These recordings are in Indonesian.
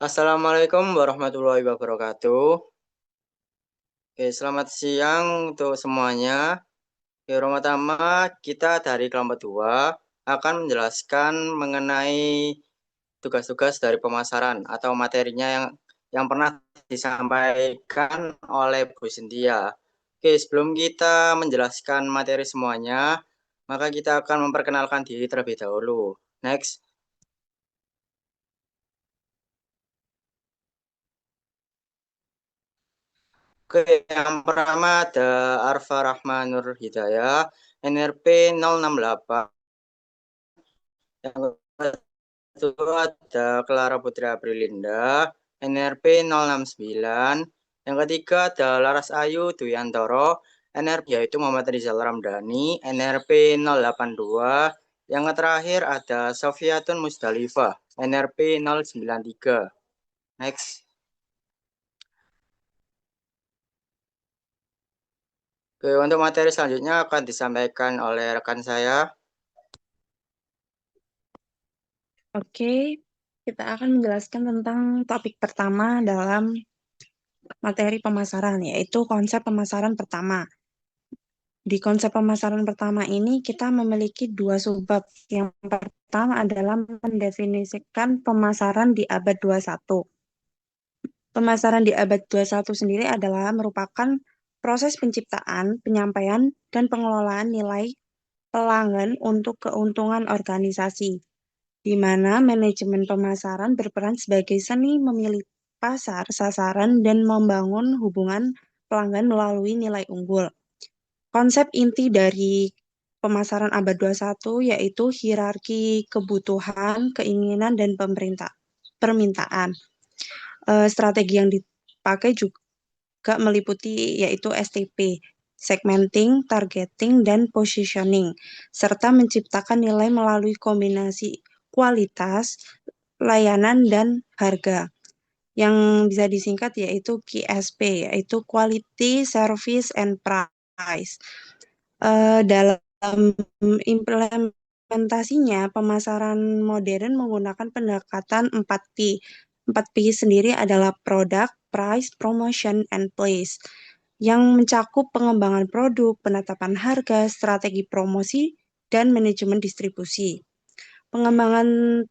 Assalamualaikum warahmatullahi wabarakatuh. Oke, selamat siang untuk semuanya. Oke, pertama kita dari kelompok 2 akan menjelaskan mengenai tugas-tugas dari pemasaran atau materinya yang pernah disampaikan oleh Bu Cynthia. Oke, sebelum kita menjelaskan materi semuanya, maka kita akan memperkenalkan diri terlebih dahulu. Next. Oke, yang pertama ada Arfa Rahman Nur Hidayah, NRP 068. Yang kedua ada Clara Putri Aprilinda, NRP 069. Yang ketiga ada Laras Ayu Duyantoro, NRP yaitu Muhammad Rizal Ramdhani, NRP 082. Yang terakhir ada Sofiatun Musdalifah, NRP 093. Next. Oke, untuk materi selanjutnya akan disampaikan oleh rekan saya. Oke, kita akan menjelaskan tentang topik pertama dalam materi pemasaran, yaitu konsep pemasaran pertama. Di konsep pemasaran pertama ini, kita memiliki dua subbab. Yang pertama adalah mendefinisikan pemasaran di abad 21. Pemasaran di abad 21 sendiri adalah merupakan proses penciptaan, penyampaian, dan pengelolaan nilai pelanggan untuk keuntungan organisasi, di mana manajemen pemasaran berperan sebagai seni memilih pasar, sasaran, dan membangun hubungan pelanggan melalui nilai unggul. Konsep inti dari pemasaran abad 21 yaitu hierarki kebutuhan, keinginan, dan permintaan. Strategi yang dipakai juga meliputi yaitu STP, segmenting, targeting, dan positioning, serta menciptakan nilai melalui kombinasi kualitas, layanan, dan harga. Yang bisa disingkat yaitu QSP, yaitu Quality, Service, and Price. Dalam implementasinya, pemasaran modern menggunakan pendekatan 4P. 4P sendiri adalah Product, Price, Promotion, and Place, yang mencakup pengembangan produk, penetapan harga, strategi promosi, dan manajemen distribusi. Pengembangan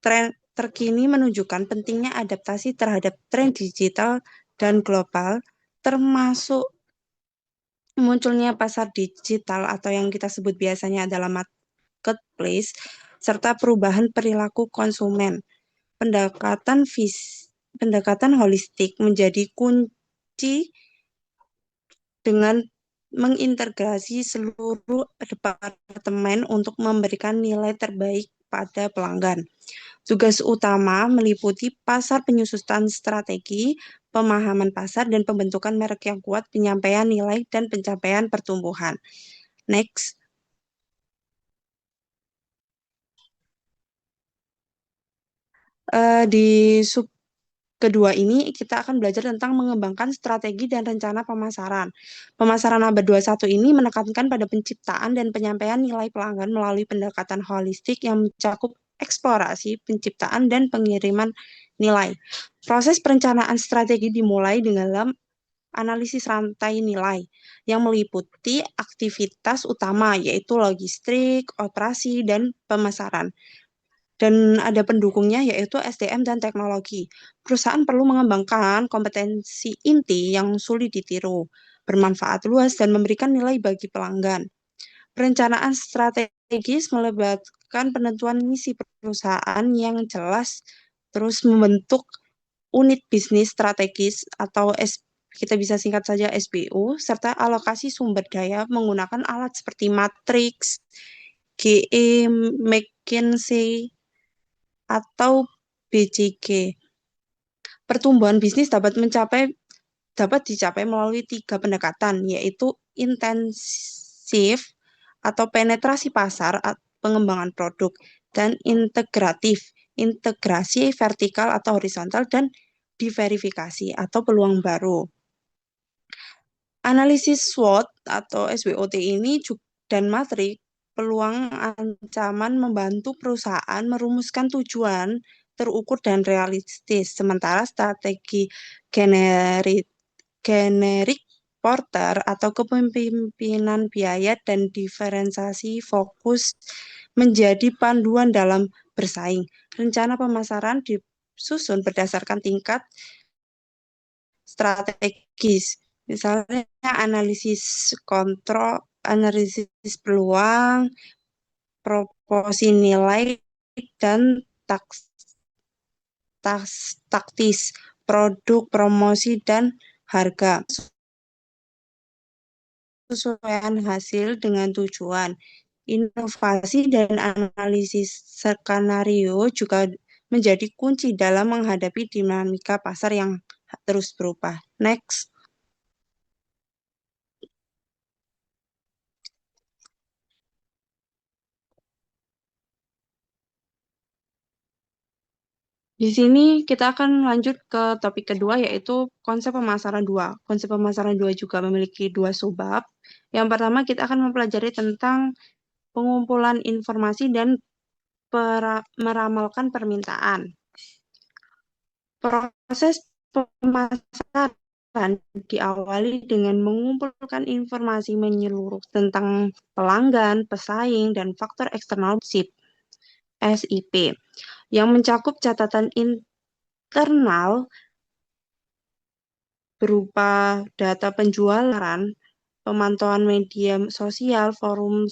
tren terkini menunjukkan pentingnya adaptasi terhadap tren digital dan global, termasuk munculnya pasar digital atau yang kita sebut biasanya adalah marketplace, serta perubahan perilaku konsumen. Pendekatan holistik menjadi kunci dengan mengintegrasi seluruh departemen untuk memberikan nilai terbaik pada pelanggan. Tugas utama meliputi pasar penyusutan strategi, pemahaman pasar, dan pembentukan merek yang kuat, penyampaian nilai, dan pencapaian pertumbuhan. Next. Di sub kedua ini kita akan belajar tentang mengembangkan strategi dan rencana pemasaran. Pemasaran abad 21 ini menekankan pada penciptaan dan penyampaian nilai pelanggan melalui pendekatan holistik yang mencakup eksplorasi, penciptaan, dan pengiriman nilai. Proses perencanaan strategi dimulai dengan analisis rantai nilai yang meliputi aktivitas utama yaitu logistik, operasi, dan pemasaran. Dan ada pendukungnya yaitu SDM dan teknologi. Perusahaan perlu mengembangkan kompetensi inti yang sulit ditiru, bermanfaat luas, dan memberikan nilai bagi pelanggan. Perencanaan strategis melibatkan penentuan misi perusahaan yang jelas, terus membentuk unit bisnis strategis atau kita bisa singkat saja SBU, serta alokasi sumber daya menggunakan alat seperti Matrix, GE, McKinsey, atau BCG. Pertumbuhan bisnis dapat dicapai melalui tiga pendekatan, yaitu intensif atau penetrasi pasar, pengembangan produk, dan integratif, integrasi vertikal atau horizontal, dan diverifikasi atau peluang baru. Analisis SWOT atau SWOT ini dan matrik peluang ancaman membantu perusahaan merumuskan tujuan terukur dan realistis. Sementara strategi generik generik Porter atau kepemimpinan biaya dan diferensiasi fokus menjadi panduan dalam bersaing. Rencana pemasaran disusun berdasarkan tingkat strategis. Misalnya analisis kontrol, analisis peluang, proporsi nilai, dan taktis, produk, promosi, dan harga. Kesesuaian hasil dengan tujuan. Inovasi dan analisis skenario juga menjadi kunci dalam menghadapi dinamika pasar yang terus berubah. Next. Di sini kita akan lanjut ke topik kedua, yaitu konsep pemasaran dua. Konsep pemasaran dua juga memiliki dua subbab. Yang pertama, kita akan mempelajari tentang pengumpulan informasi dan meramalkan permintaan. Proses pemasaran diawali dengan mengumpulkan informasi menyeluruh tentang pelanggan, pesaing, dan faktor eksternal SIP yang mencakup catatan internal berupa data penjualan, pemantauan media sosial, forum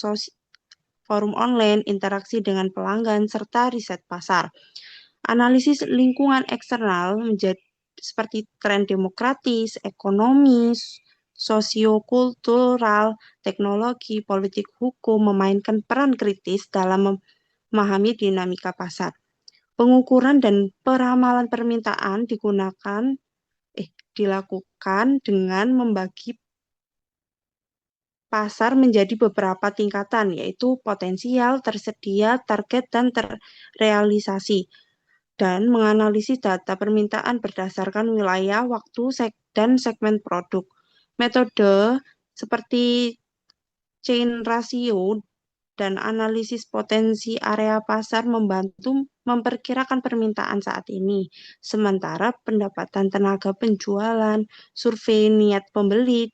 online, interaksi dengan pelanggan, serta riset pasar. Analisis lingkungan eksternal menjadi seperti tren demokratis, ekonomi, sosiokultural, teknologi, politik hukum memainkan peran kritis dalam memahami dinamika pasar. Pengukuran dan peramalan permintaan dilakukan dengan membagi pasar menjadi beberapa tingkatan, yaitu potensial, tersedia, target, dan terrealisasi, dan menganalisis data permintaan berdasarkan wilayah, waktu, dan segmen produk. Metode seperti chain ratio dan analisis potensi area pasar membantu memperkirakan permintaan saat ini. Sementara pendapatan tenaga penjualan, survei niat pembeli,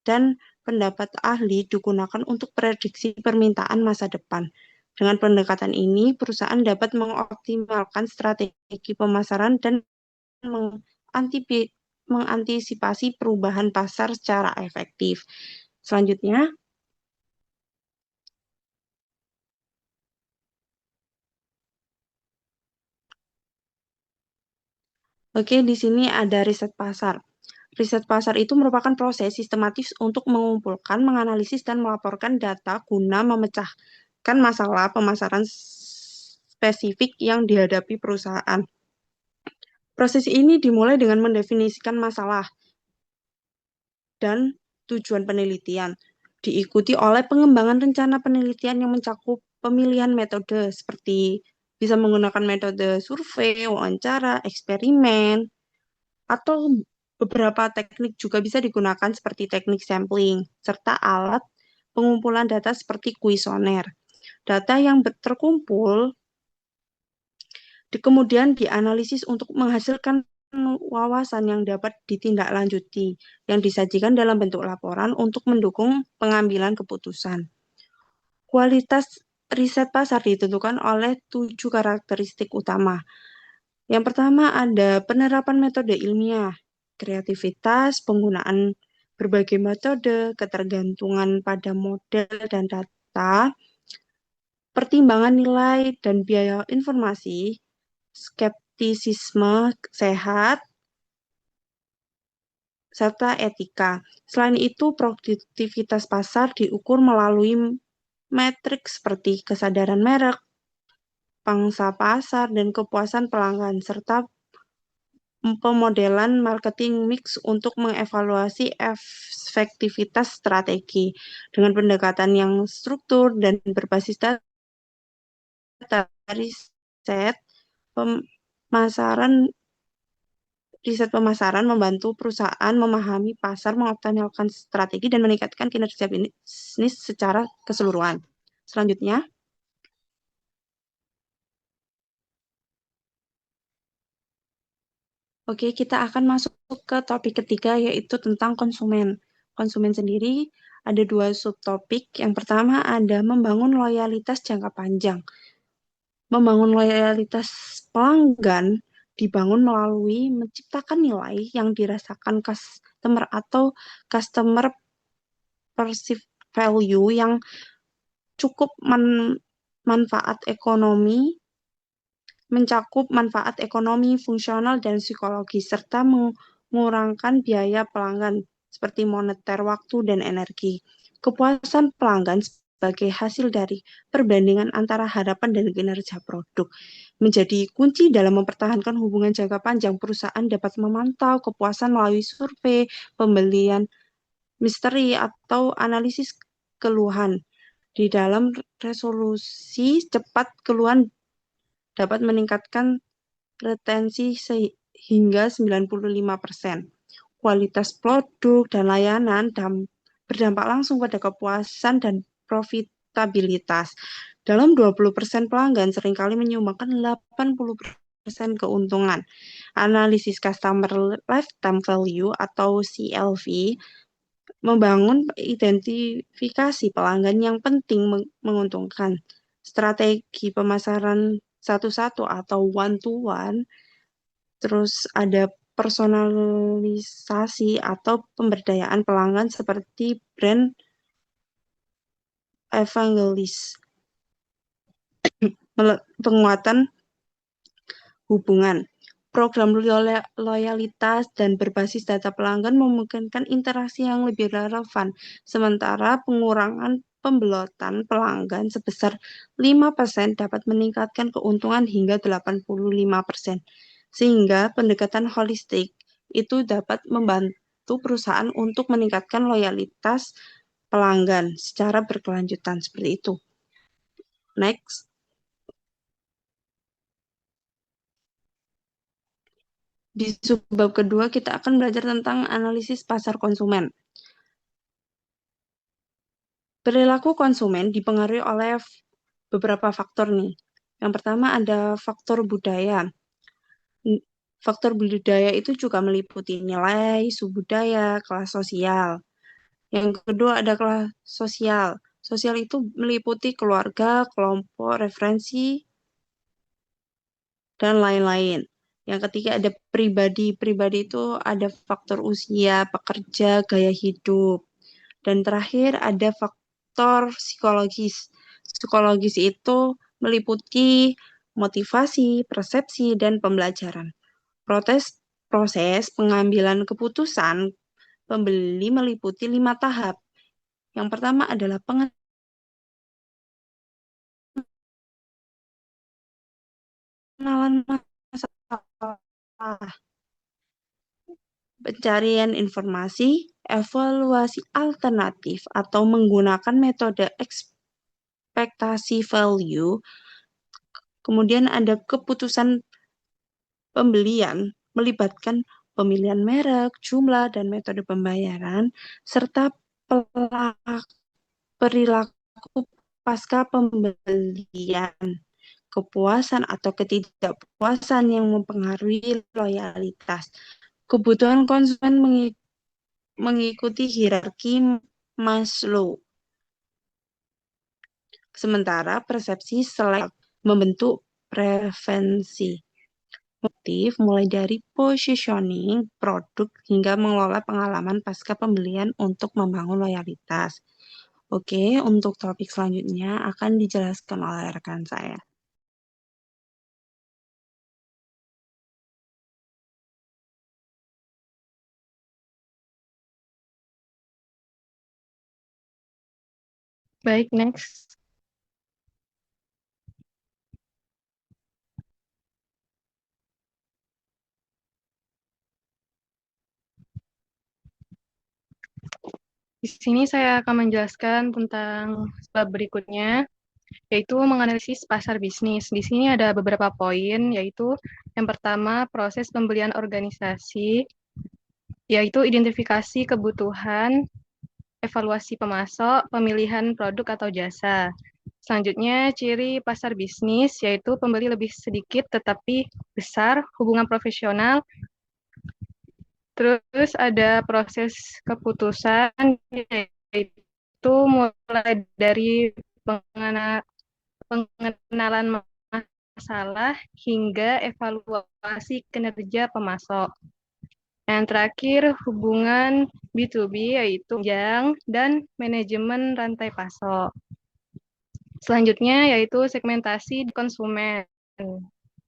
dan pendapat ahli digunakan untuk prediksi permintaan masa depan. Dengan pendekatan ini, perusahaan dapat mengoptimalkan strategi pemasaran dan mengantisipasi perubahan pasar secara efektif. Selanjutnya, oke, di sini ada riset pasar. Riset pasar itu merupakan proses sistematis untuk mengumpulkan, menganalisis, dan melaporkan data guna memecahkan masalah pemasaran spesifik yang dihadapi perusahaan. Proses ini dimulai dengan mendefinisikan masalah dan tujuan penelitian, diikuti oleh pengembangan rencana penelitian yang mencakup pemilihan metode seperti bisa menggunakan metode survei, wawancara, eksperimen, atau beberapa teknik juga bisa digunakan seperti teknik sampling, serta alat pengumpulan data seperti kuesioner. Data yang terkumpul kemudian dianalisis untuk menghasilkan wawasan yang dapat ditindaklanjuti, yang disajikan dalam bentuk laporan untuk mendukung pengambilan keputusan. Kualitas riset pasar ditentukan oleh 7 karakteristik utama. Yang pertama ada penerapan metode ilmiah, kreativitas, penggunaan berbagai metode, ketergantungan pada model dan data, pertimbangan nilai dan biaya informasi, skeptisisme sehat, serta etika. Selain itu, produktivitas pasar diukur melalui metrik seperti kesadaran merek, pangsa pasar, dan kepuasan pelanggan, serta pemodelan marketing mix untuk mengevaluasi efektivitas strategi. Dengan pendekatan yang struktur dan berbasis data riset, riset pemasaran membantu perusahaan memahami pasar, mengoptimalkan strategi, dan meningkatkan kinerja bisnis secara keseluruhan. Selanjutnya, Oke, kita akan masuk ke topik ketiga yaitu tentang konsumen. Konsumen sendiri ada dua subtopik. Yang pertama ada membangun loyalitas jangka panjang. Membangun loyalitas pelanggan dibangun melalui menciptakan nilai yang dirasakan customer atau customer perceived value yang cukup manfaat ekonomi, mencakup manfaat ekonomi, fungsional, dan psikologis, serta mengurangkan biaya pelanggan seperti moneter, waktu, dan energi. Kepuasan pelanggan sebagai hasil dari perbandingan antara harapan dan kinerja produk menjadi kunci dalam mempertahankan hubungan jangka panjang. Perusahaan dapat memantau kepuasan melalui survei, pembelian misteri, atau analisis keluhan. Di dalam resolusi cepat, keluhan dapat meningkatkan retensi sehingga 95%. Kualitas produk dan layanan berdampak langsung pada kepuasan dan profitabilitas. Dalam 20% pelanggan seringkali menyumbangkan 80% keuntungan. Analisis Customer Lifetime Value atau CLV membangun identifikasi pelanggan yang penting menguntungkan. Strategi pemasaran satu-satu atau one-to-one, terus ada personalisasi atau pemberdayaan pelanggan seperti brand evangelis, penguatan hubungan. Program loyalitas dan berbasis data pelanggan memungkinkan interaksi yang lebih relevan, sementara pengurangan pembelotan pelanggan sebesar 5% dapat meningkatkan keuntungan hingga 85%. Sehingga pendekatan holistik itu dapat membantu perusahaan untuk meningkatkan loyalitas pelanggan secara berkelanjutan seperti itu. Next. Di subbab kedua, kita akan belajar tentang analisis pasar konsumen. Perilaku konsumen dipengaruhi oleh beberapa faktor nih. Yang pertama ada faktor budaya. Faktor budaya itu juga meliputi nilai, subbudaya, kelas sosial. Yang kedua ada kelas sosial. Sosial itu meliputi keluarga, kelompok, referensi, dan lain-lain. Yang ketiga ada pribadi. Pribadi itu ada faktor usia, pekerja, gaya hidup. Dan terakhir ada faktor psikologis. Psikologis itu meliputi motivasi, persepsi, dan pembelajaran. Proses pengambilan keputusan pembeli meliputi 5 tahap. Yang pertama adalah pengenalan masalah, pencarian informasi, evaluasi alternatif, atau menggunakan metode ekspektasi value. Kemudian ada keputusan pembelian, melibatkan pemilihan merek, jumlah, dan metode pembayaran, serta perilaku pasca pembelian, kepuasan atau ketidakpuasan yang mempengaruhi loyalitas. Kebutuhan konsumen mengikuti hierarki Maslow. Sementara persepsi selektif membentuk preferensi. Motif mulai dari positioning produk hingga mengelola pengalaman pasca pembelian untuk membangun loyalitas. Oke, untuk topik selanjutnya akan dijelaskan oleh rekan saya. Baik, next. Di sini saya akan menjelaskan tentang bab berikutnya, yaitu menganalisis pasar bisnis. Di sini ada beberapa poin, yaitu yang pertama proses pembelian organisasi, yaitu identifikasi kebutuhan, evaluasi pemasok, pemilihan produk atau jasa. Selanjutnya, ciri pasar bisnis, yaitu pembeli lebih sedikit tetapi besar, hubungan profesional, Terus ada proses keputusan, yaitu mulai dari pengenalan masalah hingga evaluasi kinerja pemasok. Yang terakhir, hubungan B2B, yaitu penunjang dan manajemen rantai pasok. Selanjutnya yaitu segmentasi konsumen.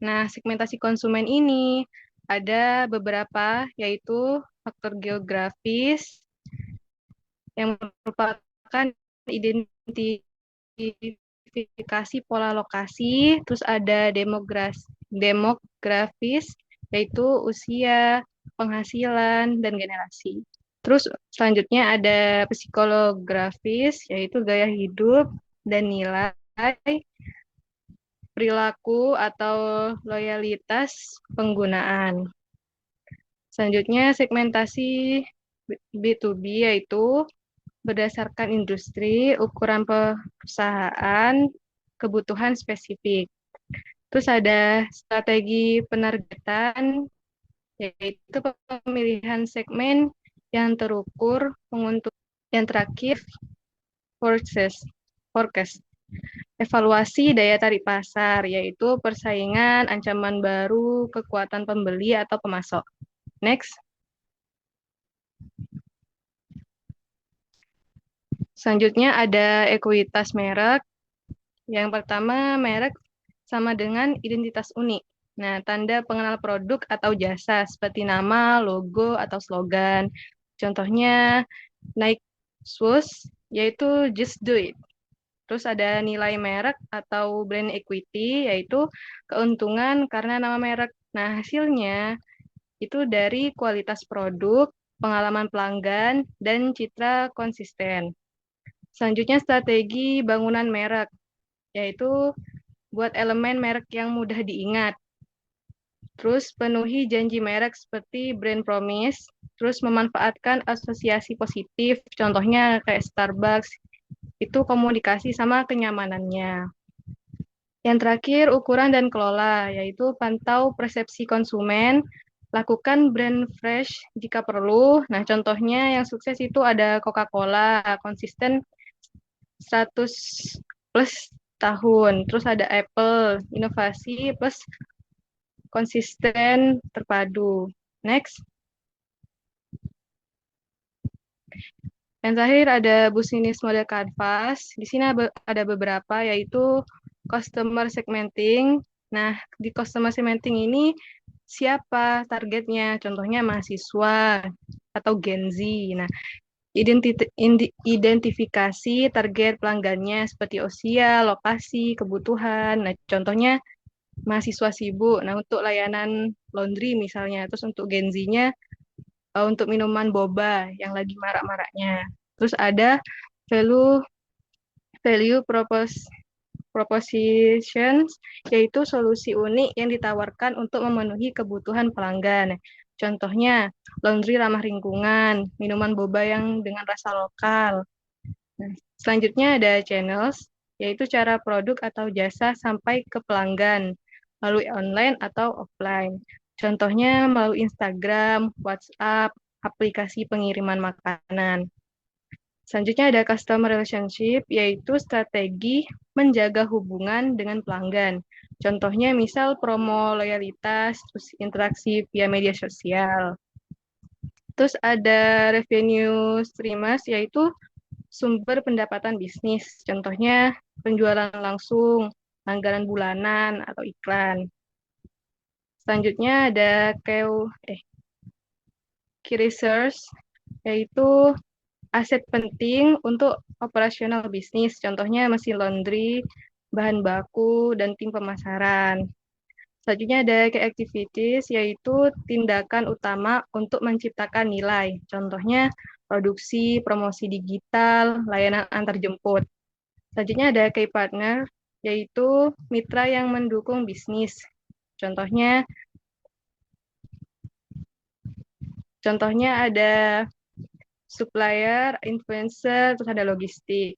Nah, segmentasi konsumen ini ada beberapa, yaitu faktor geografis yang merupakan identifikasi pola lokasi, terus ada demografis, yaitu usia, penghasilan, dan generasi. Terus selanjutnya ada psikolografis, yaitu gaya hidup dan nilai, perilaku atau loyalitas penggunaan. Selanjutnya segmentasi B2B, yaitu berdasarkan industri, ukuran perusahaan, kebutuhan spesifik. Terus ada strategi penargetan, yaitu pemilihan segmen yang terukur, menguntung. Yang terakhir, forecast. Evaluasi daya tarik pasar, yaitu persaingan, ancaman baru, kekuatan pembeli atau pemasok. Next. Selanjutnya ada ekuitas merek. Yang pertama, merek sama dengan identitas unik. Nah, tanda pengenal produk atau jasa seperti nama, logo, atau slogan. Contohnya Nike Shoes, yaitu just do it. Terus ada nilai merek atau brand equity, yaitu keuntungan karena nama merek. Nah, hasilnya itu dari kualitas produk, pengalaman pelanggan, dan citra konsisten. Selanjutnya strategi bangunan merek, yaitu buat elemen merek yang mudah diingat. Terus penuhi janji merek seperti brand promise, terus memanfaatkan asosiasi positif, contohnya kayak Starbucks, itu komunikasi sama kenyamanannya. Yang terakhir, ukuran dan kelola, yaitu pantau persepsi konsumen, lakukan brand fresh jika perlu. Nah, contohnya yang sukses itu ada Coca-Cola, konsisten 100 plus tahun. Terus ada Apple, inovasi plus konsisten terpadu. Next. Yang terakhir ada business model canvas. Di sini ada beberapa, yaitu customer segmenting. Nah, di customer segmenting ini siapa targetnya? Contohnya mahasiswa atau Gen Z. Nah, identifikasi target pelanggannya seperti usia, lokasi, kebutuhan. Nah, contohnya mahasiswa sibuk. Nah, untuk layanan laundry misalnya. Terus untuk Gen Z-nya untuk minuman boba yang lagi marak-maraknya. Terus ada value value propositions, yaitu solusi unik yang ditawarkan untuk memenuhi kebutuhan pelanggan. Contohnya, laundry ramah lingkungan, minuman boba yang dengan rasa lokal. Nah, selanjutnya ada channels, yaitu cara produk atau jasa sampai ke pelanggan, melalui online atau offline. Contohnya melalui Instagram, WhatsApp, aplikasi pengiriman makanan. Selanjutnya ada customer relationship, yaitu strategi menjaga hubungan dengan pelanggan. Contohnya misal promo loyalitas, terus interaksi via media sosial. Terus ada revenue streamers, yaitu sumber pendapatan bisnis. Contohnya penjualan langsung, anggaran bulanan, atau iklan. Selanjutnya ada key research, yaitu aset penting untuk operasional bisnis, contohnya mesin laundry, bahan baku, dan tim pemasaran. Selanjutnya ada key activities, yaitu tindakan utama untuk menciptakan nilai, contohnya produksi, promosi digital, layanan antar jemput. Selanjutnya ada key partner, yaitu mitra yang mendukung bisnis, contohnya ada supplier, influencer, terus ada logistik.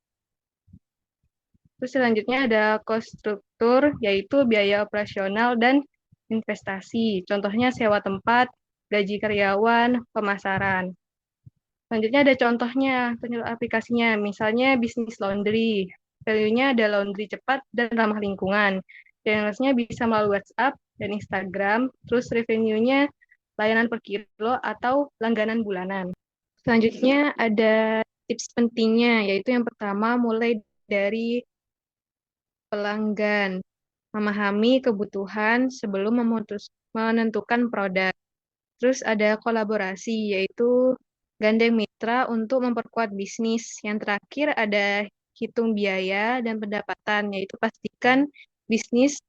Terus selanjutnya ada cost struktur, yaitu biaya operasional dan investasi. Contohnya sewa tempat, gaji karyawan, pemasaran. Selanjutnya ada contohnya, aplikasinya. Misalnya bisnis laundry. Value-nya ada laundry cepat dan ramah lingkungan. Channels-nya bisa melalui WhatsApp dan Instagram. Terus revenue-nya layanan per kilo atau langganan bulanan. Selanjutnya ada tips pentingnya, yaitu yang pertama mulai dari pelanggan. Memahami kebutuhan sebelum menentukan produk. Terus ada kolaborasi, yaitu gandeng mitra untuk memperkuat bisnis. Yang terakhir ada hitung biaya dan pendapatan, yaitu pastikan bisnis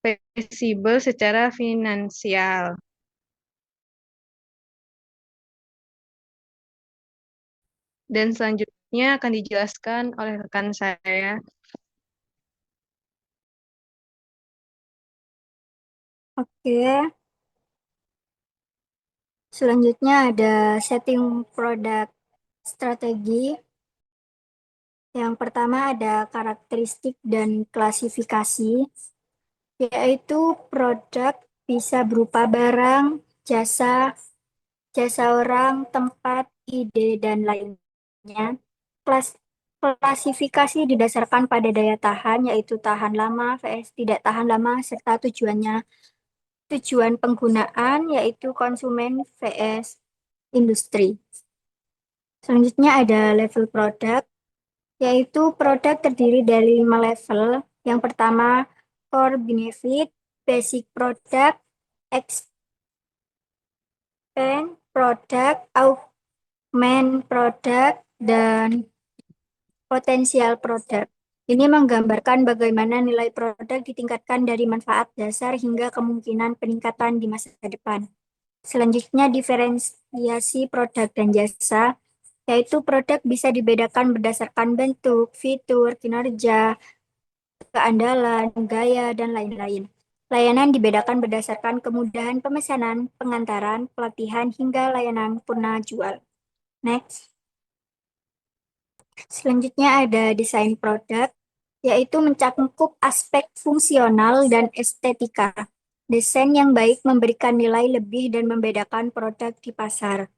fleksibel secara finansial. Dan selanjutnya akan dijelaskan oleh rekan saya. Oke, selanjutnya ada setting produk strategi. Yang pertama ada karakteristik dan klasifikasi, yaitu produk bisa berupa barang, jasa, jasa orang, tempat, ide, dan lainnya. Klasifikasi didasarkan pada daya tahan, yaitu tahan lama vs tidak tahan lama, serta tujuan penggunaan, yaitu konsumen vs industri. Selanjutnya ada level produk, yaitu produk terdiri dari 5 level. Yang pertama, core benefit, basic product, expand product, augment product, dan potensial produk. Ini menggambarkan bagaimana nilai produk ditingkatkan dari manfaat dasar hingga kemungkinan peningkatan di masa depan. Selanjutnya, diferensiasi produk dan jasa, yaitu produk bisa dibedakan berdasarkan bentuk, fitur, kinerja, keandalan, gaya, dan lain-lain. Layanan dibedakan berdasarkan kemudahan pemesanan, pengantaran, pelatihan, hingga layanan purna jual. Next. Selanjutnya ada desain produk, yaitu mencakup aspek fungsional dan estetika. Desain yang baik memberikan nilai lebih dan membedakan produk di pasar.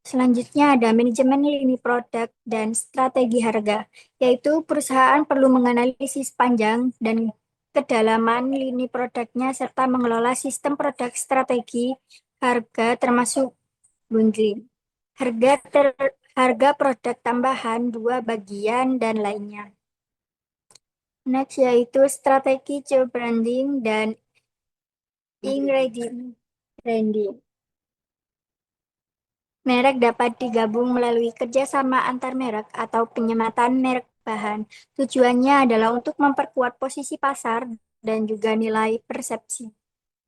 Selanjutnya ada manajemen lini produk dan strategi harga, yaitu perusahaan perlu menganalisis panjang dan kedalaman lini produknya serta mengelola sistem produk strategi harga termasuk bundling, harga produk tambahan, dua bagian, dan lainnya. Next yaitu strategi branding dan ingredient branding. Merek dapat digabung melalui kerjasama antar merek atau penyematan merek bahan. Tujuannya adalah untuk memperkuat posisi pasar dan juga nilai persepsi.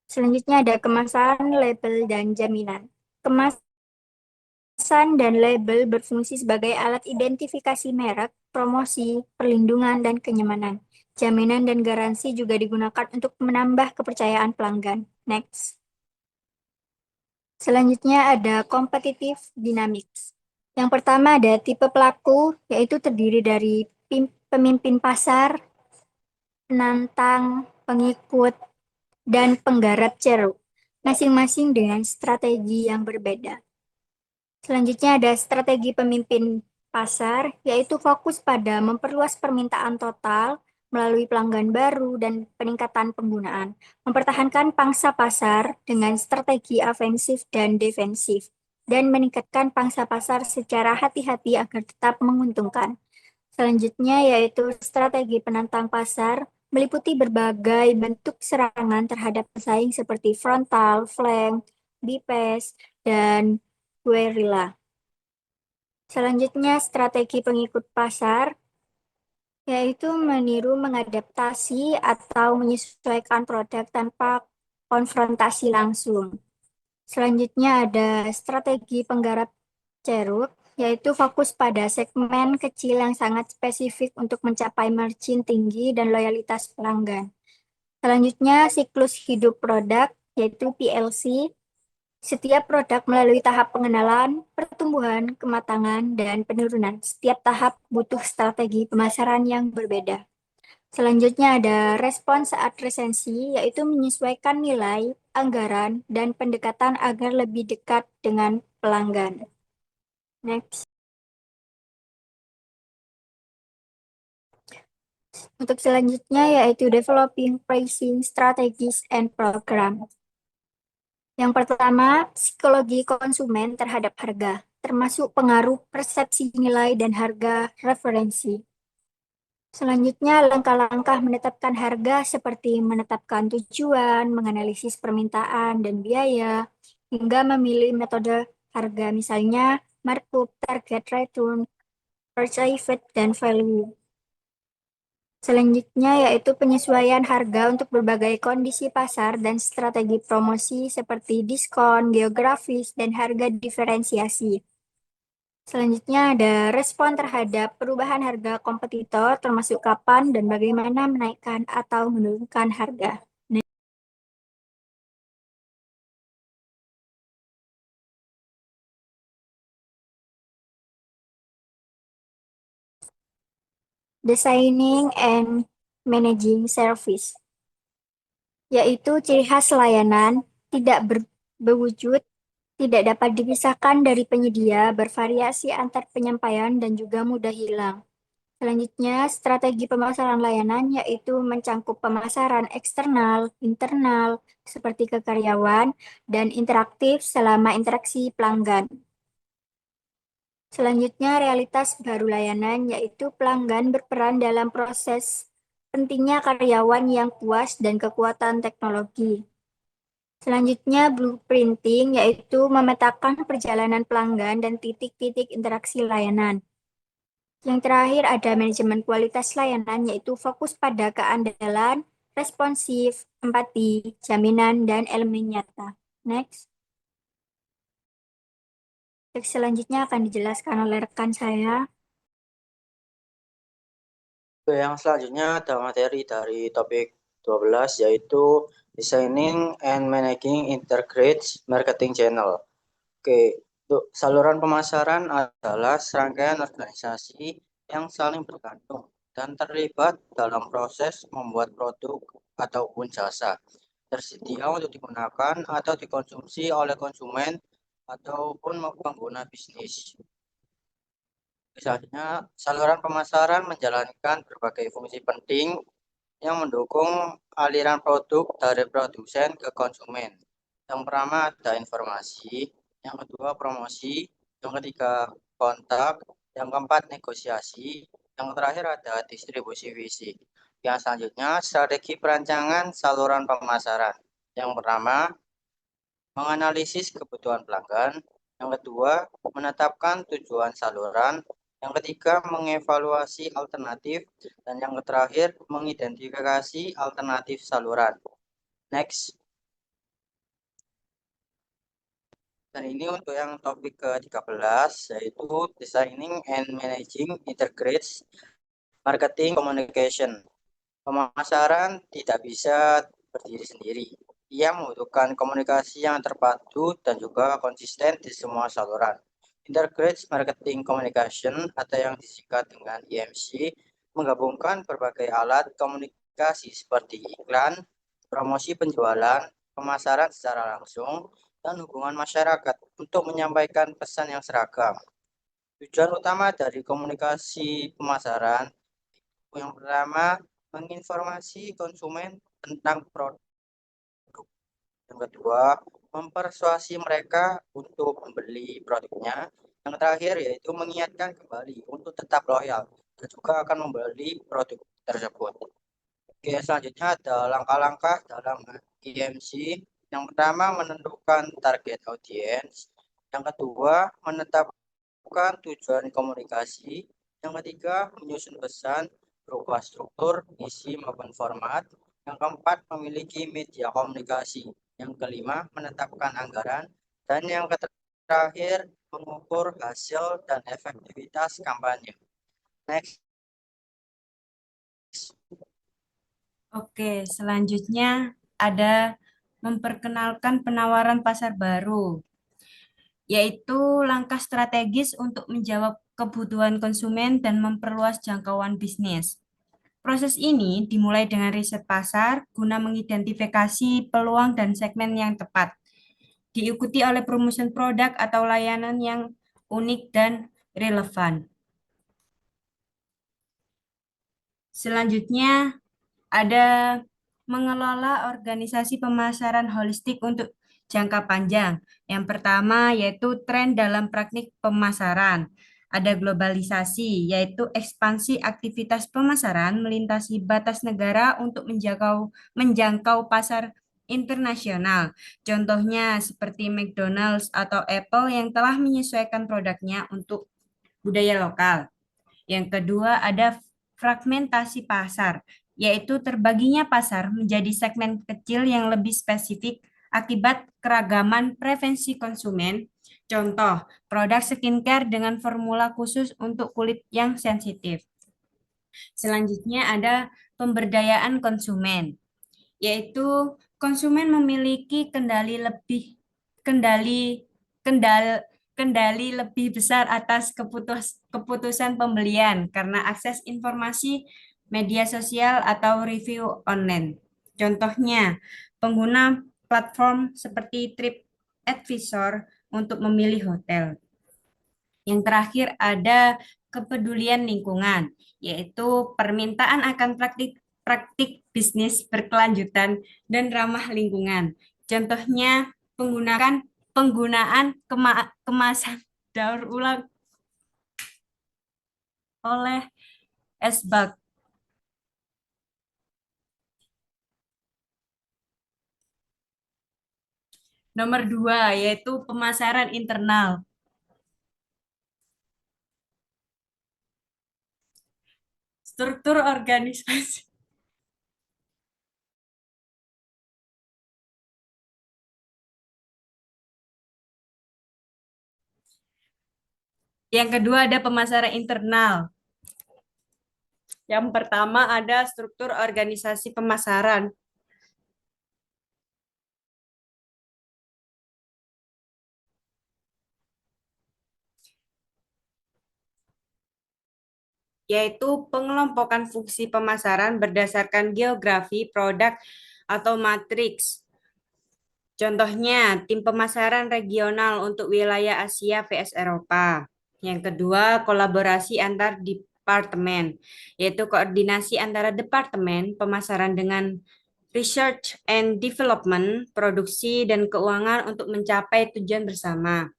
Selanjutnya ada kemasan, label, dan jaminan. Kemasan dan label berfungsi sebagai alat identifikasi merek, promosi, perlindungan, dan kenyamanan. Jaminan dan garansi juga digunakan untuk menambah kepercayaan pelanggan. Next. Selanjutnya ada competitive dynamics. Yang pertama ada tipe pelaku, yaitu terdiri dari pemimpin pasar, penantang, pengikut, dan penggarap ceruk, masing-masing dengan strategi yang berbeda. Selanjutnya ada strategi pemimpin pasar, yaitu fokus pada memperluas permintaan total melalui pelanggan baru dan peningkatan penggunaan, mempertahankan pangsa pasar dengan strategi ofensif dan defensif, dan meningkatkan pangsa pasar secara hati-hati agar tetap menguntungkan. Selanjutnya yaitu strategi penantang pasar, meliputi berbagai bentuk serangan terhadap pesaing seperti frontal, flank, bypass, dan guerrilla. Selanjutnya strategi pengikut pasar, yaitu meniru, mengadaptasi, atau menyesuaikan produk tanpa konfrontasi langsung. Selanjutnya ada strategi penggarap ceruk, yaitu fokus pada segmen kecil yang sangat spesifik untuk mencapai margin tinggi dan loyalitas pelanggan. Selanjutnya siklus hidup produk, yaitu PLC. Setiap produk melalui tahap pengenalan, pertumbuhan, kematangan, dan penurunan. Setiap tahap butuh strategi pemasaran yang berbeda. Selanjutnya ada respon saat resensi, yaitu menyesuaikan nilai, anggaran, dan pendekatan agar lebih dekat dengan pelanggan. Next. Untuk selanjutnya yaitu developing pricing strategies and program. Yang pertama, psikologi konsumen terhadap harga, termasuk pengaruh persepsi nilai dan harga referensi. Selanjutnya, langkah-langkah menetapkan harga seperti menetapkan tujuan, menganalisis permintaan dan biaya, hingga memilih metode harga, misalnya markup, target return, perceived, dan value. Selanjutnya yaitu penyesuaian harga untuk berbagai kondisi pasar dan strategi promosi seperti diskon, geografis, dan harga diferensiasi. Selanjutnya ada respon terhadap perubahan harga kompetitor, termasuk kapan dan bagaimana menaikkan atau menurunkan harga. Designing and managing service, yaitu ciri khas layanan tidak berwujud, tidak dapat dipisahkan dari penyedia, bervariasi antar penyampaian, dan juga mudah hilang. Selanjutnya, strategi pemasaran layanan yaitu mencangkup pemasaran eksternal, internal, seperti ke karyawan, dan interaktif selama interaksi pelanggan. Selanjutnya, realitas baru layanan yaitu pelanggan berperan dalam proses pentingnya karyawan yang puas dan kekuatan teknologi. Selanjutnya, blueprinting yaitu memetakan perjalanan pelanggan dan titik-titik interaksi layanan. Yang terakhir ada manajemen kualitas layanan yaitu fokus pada keandalan, responsif, empati, jaminan, dan elemen nyata. Next. Teks selanjutnya akan dijelaskan oleh rekan saya. Oke, yang selanjutnya ada materi dari topik 12 yaitu Designing and Managing Integrated Marketing Channel. Oke, untuk saluran pemasaran adalah serangkaian organisasi yang saling bergantung dan terlibat dalam proses membuat produk ataupun jasa tersedia untuk digunakan atau dikonsumsi oleh konsumen ataupun pengguna bisnis. Misalnya, saluran pemasaran menjalankan berbagai fungsi penting yang mendukung aliran produk dari produsen ke konsumen. Yang pertama ada informasi, yang kedua promosi, yang ketiga kontak, yang keempat negosiasi, yang terakhir ada distribusi fisik. Yang selanjutnya strategi perancangan saluran pemasaran. Yang pertama menganalisis kebutuhan pelanggan, yang kedua menetapkan tujuan saluran, yang ketiga mengevaluasi alternatif, dan yang terakhir mengidentifikasi alternatif saluran. Next. Dan ini untuk yang topik ke-13 yaitu Designing and Managing Integrated Marketing Communication. Pemasaran tidak bisa berdiri sendiri. Ia membutuhkan komunikasi yang terpadu dan juga konsisten di semua saluran. Integrated Marketing Communication atau yang disingkat dengan IMC menggabungkan berbagai alat komunikasi seperti iklan, promosi penjualan, pemasaran secara langsung, dan hubungan masyarakat untuk menyampaikan pesan yang seragam. Tujuan utama dari komunikasi pemasaran yang pertama menginformasi konsumen tentang produk. Yang kedua, mempersuasi mereka untuk membeli produknya. Yang terakhir yaitu mengingatkan kembali untuk tetap loyal dan juga akan membeli produk tersebut. Oke, selanjutnya ada langkah-langkah dalam IMC. Yang pertama menentukan target audience. Yang kedua menetapkan tujuan komunikasi. Yang ketiga menyusun pesan berupa struktur, isi maupun format. Yang keempat memiliki media komunikasi. Yang kelima menetapkan anggaran. Dan yang terakhir mengukur hasil dan efektivitas kampanye. Next. Oke, selanjutnya ada memperkenalkan penawaran pasar baru, yaitu langkah strategis untuk menjawab kebutuhan konsumen dan memperluas jangkauan bisnis. Proses ini dimulai dengan riset pasar guna mengidentifikasi peluang dan segmen yang tepat. Diikuti oleh promotion produk atau layanan yang unik dan relevan. Selanjutnya ada mengelola organisasi pemasaran holistik untuk jangka panjang. Yang pertama yaitu tren dalam praktik pemasaran. Ada globalisasi, yaitu ekspansi aktivitas pemasaran melintasi batas negara untuk menjangkau pasar internasional. Contohnya seperti McDonald's atau Apple yang telah menyesuaikan produknya untuk budaya lokal. Yang kedua ada fragmentasi pasar, yaitu terbaginya pasar menjadi segmen kecil yang lebih spesifik akibat keragaman preferensi konsumen. Contoh, produk skincare dengan formula khusus untuk kulit yang sensitif. Selanjutnya ada pemberdayaan konsumen, yaitu konsumen memiliki kendali lebih besar atas keputusan pembelian karena akses informasi media sosial atau review online. Contohnya, pengguna platform seperti TripAdvisor untuk memilih hotel. Yang terakhir ada kepedulian lingkungan, yaitu permintaan akan praktik bisnis berkelanjutan dan ramah lingkungan. Contohnya penggunaan kemasan daur ulang oleh Esbag. Nomor 2 yaitu pemasaran internal. Struktur organisasi. Yang kedua ada pemasaran internal. Yang pertama ada struktur organisasi pemasaran. Yaitu pengelompokan fungsi pemasaran berdasarkan geografi, produk, atau matriks. Contohnya, tim pemasaran regional untuk wilayah Asia vs Eropa. Yang kedua, kolaborasi antar departemen, yaitu koordinasi antara departemen pemasaran dengan research and development, produksi, dan keuangan untuk mencapai tujuan bersama.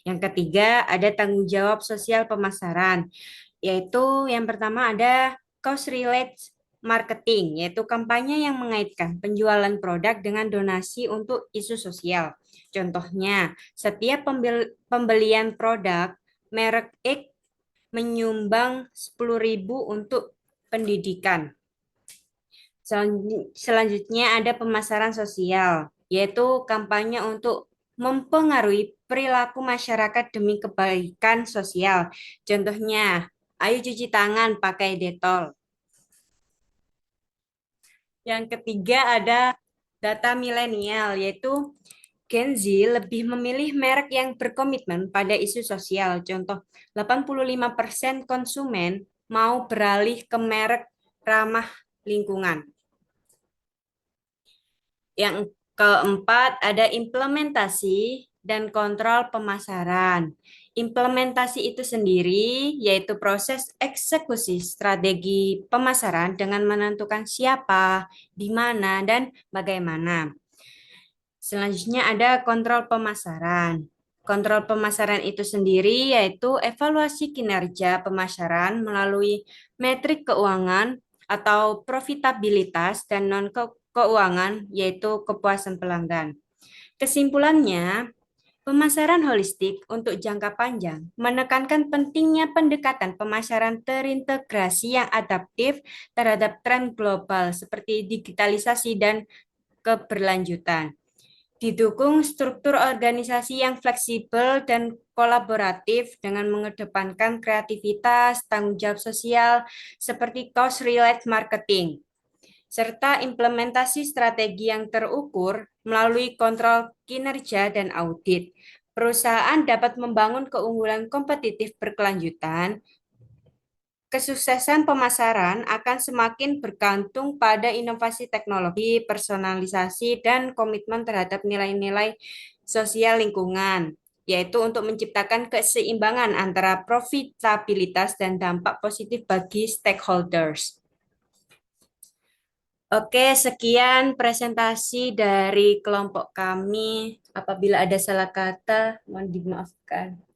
Yang ketiga, ada tanggung jawab sosial pemasaran, yaitu yang pertama ada cost-related marketing, yaitu kampanye yang mengaitkan penjualan produk dengan donasi untuk isu sosial. Contohnya, setiap pembelian produk merek X menyumbang 10.000 untuk pendidikan. Selanjutnya ada pemasaran sosial, yaitu kampanye untuk mempengaruhi perilaku masyarakat demi kebaikan sosial. Contohnya, ayo cuci tangan pakai Dettol. Yang ketiga ada data milenial, yaitu Gen Z lebih memilih merek yang berkomitmen pada isu sosial. Contoh, 85% konsumen mau beralih ke merek ramah lingkungan. Yang keempat ada implementasi dan kontrol pemasaran. Implementasi itu sendiri yaitu proses eksekusi strategi pemasaran dengan menentukan siapa, di mana, dan bagaimana. Selanjutnya ada kontrol pemasaran. Kontrol pemasaran itu sendiri yaitu evaluasi kinerja pemasaran melalui metrik keuangan atau profitabilitas dan non-keuangan yaitu kepuasan pelanggan. Kesimpulannya, pemasaran holistik untuk jangka panjang menekankan pentingnya pendekatan pemasaran terintegrasi yang adaptif terhadap tren global seperti digitalisasi dan keberlanjutan. Didukung struktur organisasi yang fleksibel dan kolaboratif dengan mengedepankan kreativitas, tanggung jawab sosial seperti cost-related marketing, serta implementasi strategi yang terukur melalui kontrol kinerja dan audit. Perusahaan dapat membangun keunggulan kompetitif berkelanjutan Kesuksesan pemasaran akan semakin bergantung pada inovasi teknologi, personalisasi, dan komitmen terhadap nilai-nilai sosial lingkungan, yaitu untuk menciptakan keseimbangan antara profitabilitas dan dampak positif bagi stakeholders. Oke, sekian presentasi dari kelompok kami. Apabila ada salah kata, mohon dimaafkan.